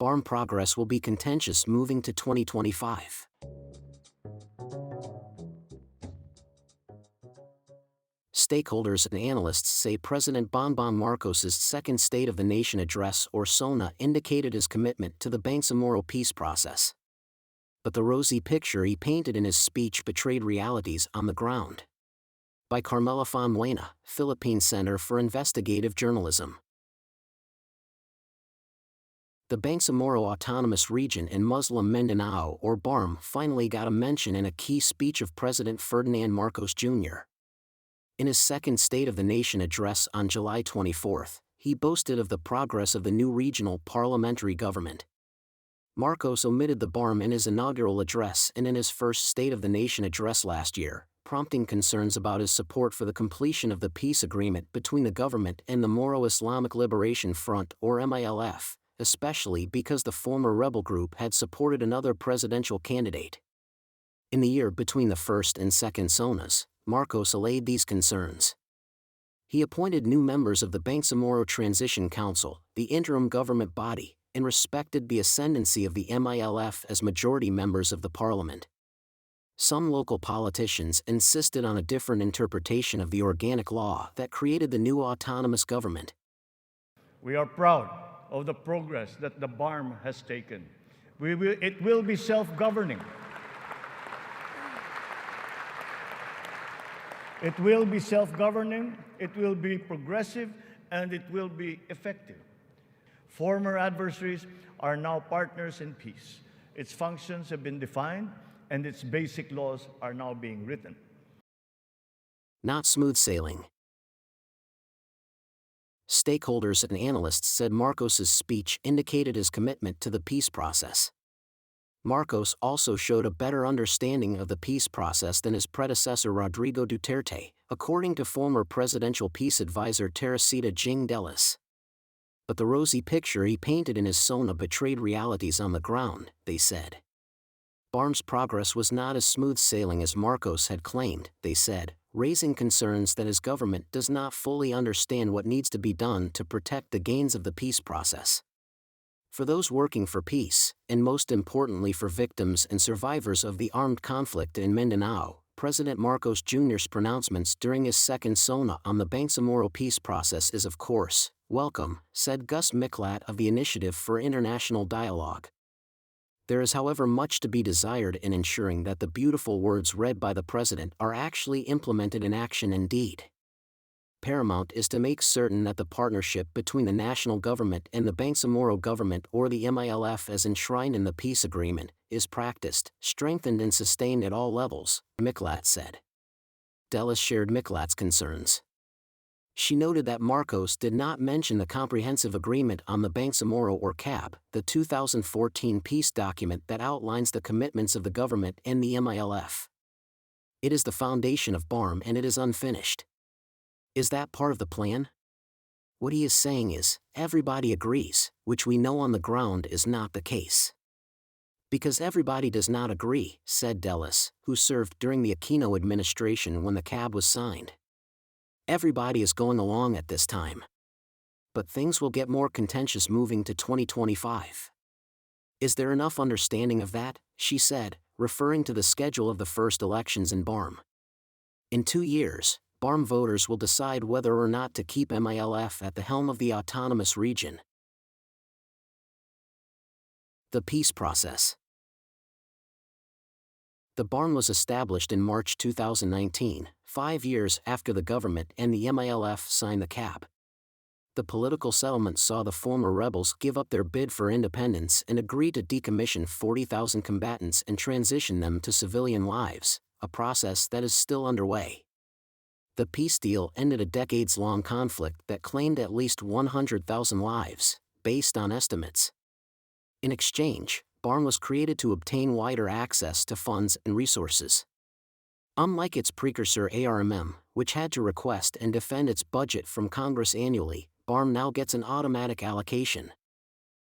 BARMM progress will be contentious moving to 2025. Stakeholders and analysts say President Bongbong Marcos's second State of the Nation address or SONA indicated his commitment to the Bangsamoro peace process. But the rosy picture he painted in his speech betrayed realities on the ground. By Carmela Fonbuena, Philippine Center for Investigative Journalism. The Bangsamoro Autonomous Region in Muslim Mindanao or BARMM finally got a mention in a key speech of President Ferdinand Marcos Jr. In his second State of the Nation address on July 24, he boasted of the progress of the new regional parliamentary government. Marcos omitted the BARMM in his inaugural address and in his first State of the Nation address last year, prompting concerns about his support for the completion of the peace agreement between the government and the Moro Islamic Liberation Front or MILF, especially because the former rebel group had supported another presidential candidate. In the year between the first and second SONAs, Marcos allayed these concerns. He appointed new members of the Bangsamoro Transition Council, the interim government body, and respected the ascendancy of the MILF as majority members of the parliament. Some local politicians insisted on a different interpretation of the organic law that created the new autonomous government. We are proud of the progress that the BARMM has taken. It will be self-governing. It will be self-governing, it will be progressive, and it will be effective. Former adversaries are now partners in peace. Its functions have been defined, and its basic laws are now being written. Not smooth sailing. Stakeholders and analysts said Marcos's speech indicated his commitment to the peace process. Marcos also showed a better understanding of the peace process than his predecessor Rodrigo Duterte, according to former presidential peace advisor Teresita Jing Delis. But the rosy picture he painted in his SONA betrayed realities on the ground, they said. BARMM's progress was not as smooth sailing as Marcos had claimed, they said, raising concerns that his government does not fully understand what needs to be done to protect the gains of the peace process. For those working for peace, and most importantly for victims and survivors of the armed conflict in Mindanao, President Marcos Jr.'s pronouncements during his second SONA on the Bangsamoro peace process is of course welcome, said Gus Miklat of the Initiative for International Dialogue. There is however much to be desired in ensuring that the beautiful words read by the President are actually implemented in action and deed. Paramount is to make certain that the partnership between the national government and the Bangsamoro government or the MILF as enshrined in the peace agreement, is practiced, strengthened and sustained at all levels, Miklat said. Delis shared Miklat's concerns. She noted that Marcos did not mention the Comprehensive Agreement on the Bangsamoro or CAB, the 2014 peace document that outlines the commitments of the government and the MILF. It is the foundation of BARMM and it is unfinished. Is that part of the plan? What he is saying is, everybody agrees, which we know on the ground is not the case. Because everybody does not agree, said Delis, who served during the Aquino administration when the CAB was signed. Everybody is going along at this time. But things will get more contentious moving to 2025. Is there enough understanding of that, she said, referring to the schedule of the first elections in BARMM. In 2 years, BARMM voters will decide whether or not to keep MILF at the helm of the autonomous region. The peace process. The BARMM was established in March 2019, 5 years after the government and the MILF signed the CAB. The political settlement saw the former rebels give up their bid for independence and agree to decommission 40,000 combatants and transition them to civilian lives, a process that is still underway. The peace deal ended a decades-long conflict that claimed at least 100,000 lives, based on estimates. In exchange, BARMM was created to obtain wider access to funds and resources. Unlike its precursor BARMM, which had to request and defend its budget from Congress annually, BARMM now gets an automatic allocation.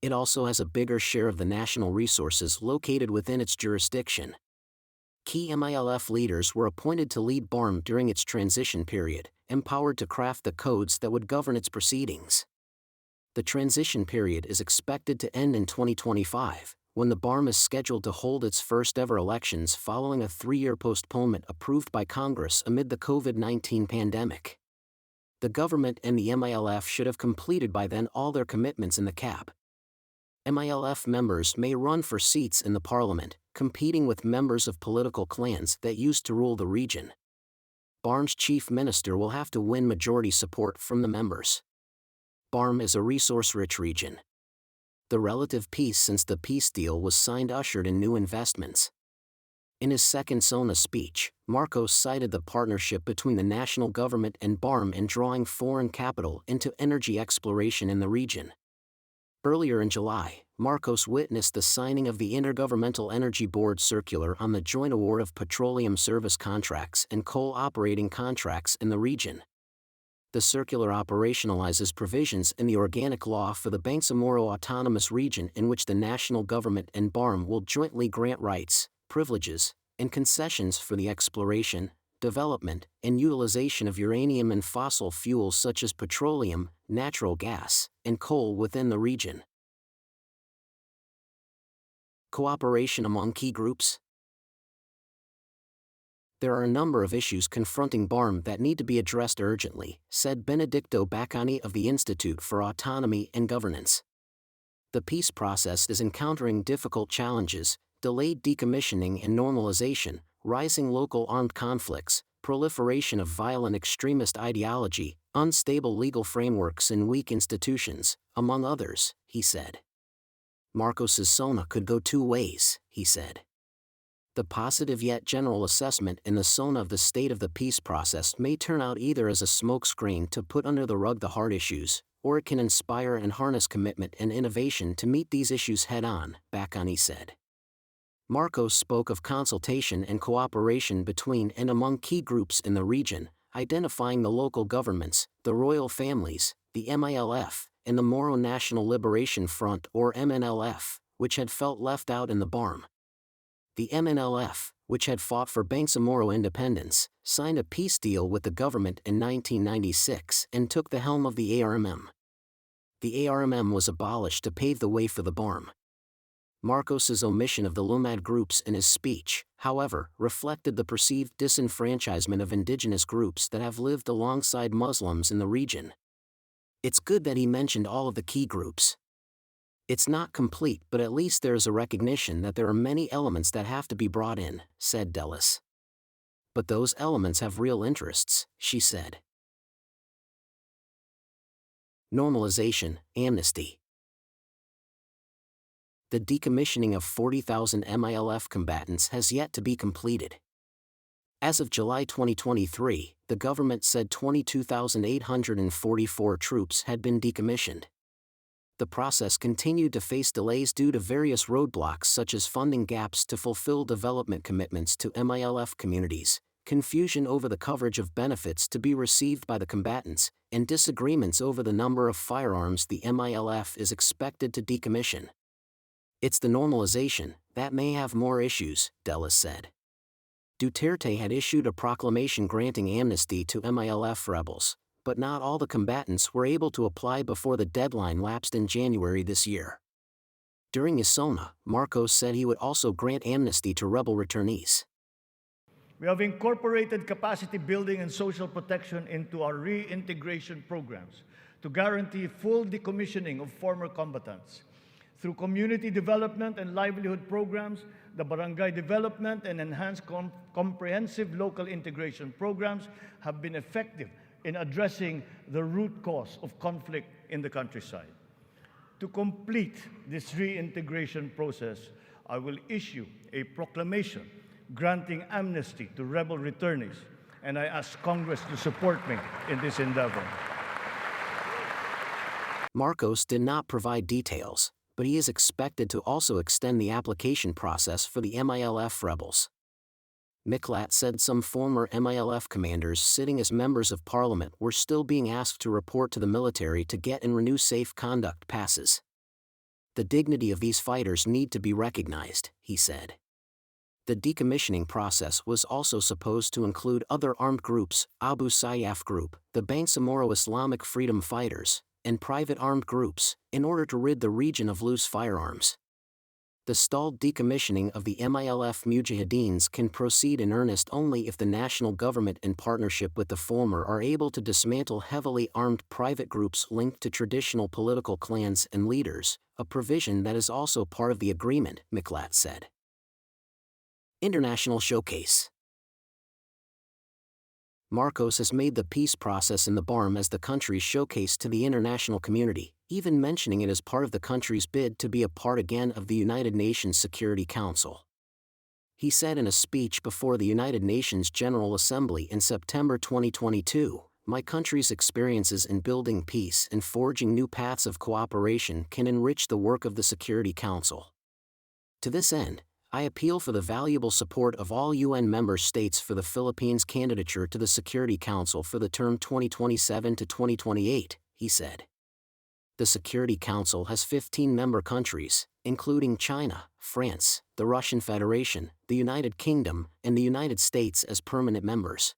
It also has a bigger share of the national resources located within its jurisdiction. Key MILF leaders were appointed to lead BARMM during its transition period, empowered to craft the codes that would govern its proceedings. The transition period is expected to end in 2025, when the BARMM is scheduled to hold its first-ever elections following a 3-year postponement approved by Congress amid the COVID-19 pandemic. The government and the MILF should have completed by then all their commitments in the cap. MILF members may run for seats in the parliament, competing with members of political clans that used to rule the region. BARMM's chief minister will have to win majority support from the members. BARMM is a resource-rich region. The relative peace since the peace deal was signed ushered in new investments. In his second SONA speech, Marcos cited the partnership between the national government and BARMM in drawing foreign capital into energy exploration in the region. Earlier in July, Marcos witnessed the signing of the Intergovernmental Energy Board circular on the joint award of petroleum service contracts and coal operating contracts in the region. The circular operationalizes provisions in the organic law for the Bangsamoro Autonomous Region in which the national government and BARMM will jointly grant rights, privileges, and concessions for the exploration, development, and utilization of uranium and fossil fuels such as petroleum, natural gas, and coal within the region. Cooperation among key groups. There are a number of issues confronting BARMM that need to be addressed urgently, said Benedicto Baccani of the Institute for Autonomy and Governance. The peace process is encountering difficult challenges: delayed decommissioning and normalization, rising local armed conflicts, proliferation of violent extremist ideology, unstable legal frameworks and weak institutions, among others, he said. Marcos SONA could go two ways, he said. The positive yet general assessment in the SONA of the state of the peace process may turn out either as a smokescreen to put under the rug the hard issues, or it can inspire and harness commitment and innovation to meet these issues head-on, Baccani said. Marcos spoke of consultation and cooperation between and among key groups in the region, identifying the local governments, the royal families, the MILF, and the Moro National Liberation Front or MNLF, which had felt left out in the BARMM. The MNLF, which had fought for Bangsamoro independence, signed a peace deal with the government in 1996 and took the helm of the ARMM. The ARMM was abolished to pave the way for the BARMM. Marcos's omission of the Lumad groups in his speech, however, reflected the perceived disenfranchisement of indigenous groups that have lived alongside Muslims in the region. It's good that he mentioned all of the key groups. It's not complete, but at least there is a recognition that there are many elements that have to be brought in, said Delis. But those elements have real interests, she said. Normalization, amnesty. The decommissioning of 40,000 MILF combatants has yet to be completed. As of July 2023, the government said 22,844 troops had been decommissioned. The process continued to face delays due to various roadblocks such as funding gaps to fulfill development commitments to MILF communities, confusion over the coverage of benefits to be received by the combatants, and disagreements over the number of firearms the MILF is expected to decommission. It's the normalization that may have more issues, Delis said. Duterte had issued a proclamation granting amnesty to MILF rebels, but not all the combatants were able to apply before the deadline lapsed in January this year. During his SONA, Marcos said he would also grant amnesty to rebel returnees. We have incorporated capacity building and social protection into our reintegration programs to guarantee full decommissioning of former combatants. Through community development and livelihood programs, the barangay development and enhanced comprehensive local integration programs have been effective in addressing the root cause of conflict in the countryside. To complete this reintegration process, I will issue a proclamation granting amnesty to rebel returnees, and I ask Congress to support me in this endeavor. Marcos did not provide details, but he is expected to also extend the application process for the MILF rebels. Miklat said some former MILF commanders sitting as members of parliament were still being asked to report to the military to get and renew safe conduct passes. The dignity of these fighters need to be recognized, he said. The decommissioning process was also supposed to include other armed groups: Abu Sayyaf Group, the Bangsamoro Islamic Freedom Fighters, and private armed groups, in order to rid the region of loose firearms. The stalled decommissioning of the MILF Mujahideens can proceed in earnest only if the national government in partnership with the former are able to dismantle heavily armed private groups linked to traditional political clans and leaders, a provision that is also part of the agreement, Miklat said. International Showcase. Marcos has made the peace process in the BARMM as the country's showcase to the international community, even mentioning it as part of the country's bid to be a part again of the United Nations Security Council. He said in a speech before the United Nations General Assembly in September 2022, "My country's experiences in building peace and forging new paths of cooperation can enrich the work of the Security Council. To this end, I appeal for the valuable support of all UN member states for the Philippines' candidature to the Security Council for the term 2027 to 2028, he said. The Security Council has 15 member countries, including China, France, the Russian Federation, the United Kingdom, and the United States as permanent members.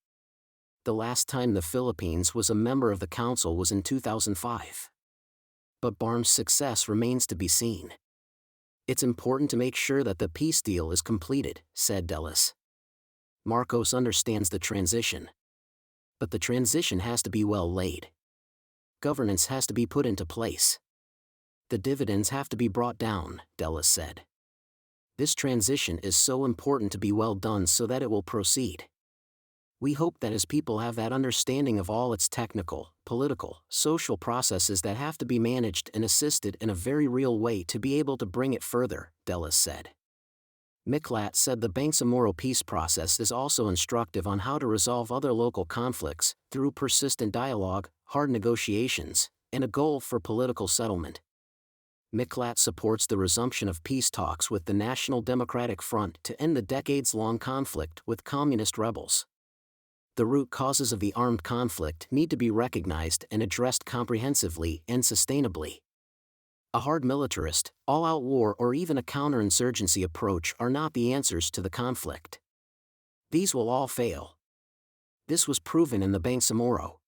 The last time the Philippines was a member of the Council was in 2005. But BARMM's success remains to be seen. It's important to make sure that the peace deal is completed," said Delis. Marcos understands the transition. But the transition has to be well laid. Governance has to be put into place. The dividends have to be brought down, Delis said. This transition is so important to be well done so that it will proceed. We hope that as people have that understanding of all its technical, political, social processes that have to be managed and assisted in a very real way to be able to bring it further, Delis said. Miklat said the Bangsamoro peace process is also instructive on how to resolve other local conflicts through persistent dialogue, hard negotiations, and a goal for political settlement. Miklat supports the resumption of peace talks with the National Democratic Front to end the decades-long conflict with communist rebels. The root causes of the armed conflict need to be recognized and addressed comprehensively and sustainably. A hard militarist, all-out war or even a counterinsurgency approach are not the answers to the conflict. These will all fail. This was proven in the Bangsamoro.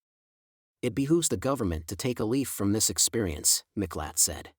It behooves the government to take a leaf from this experience, Miklat said.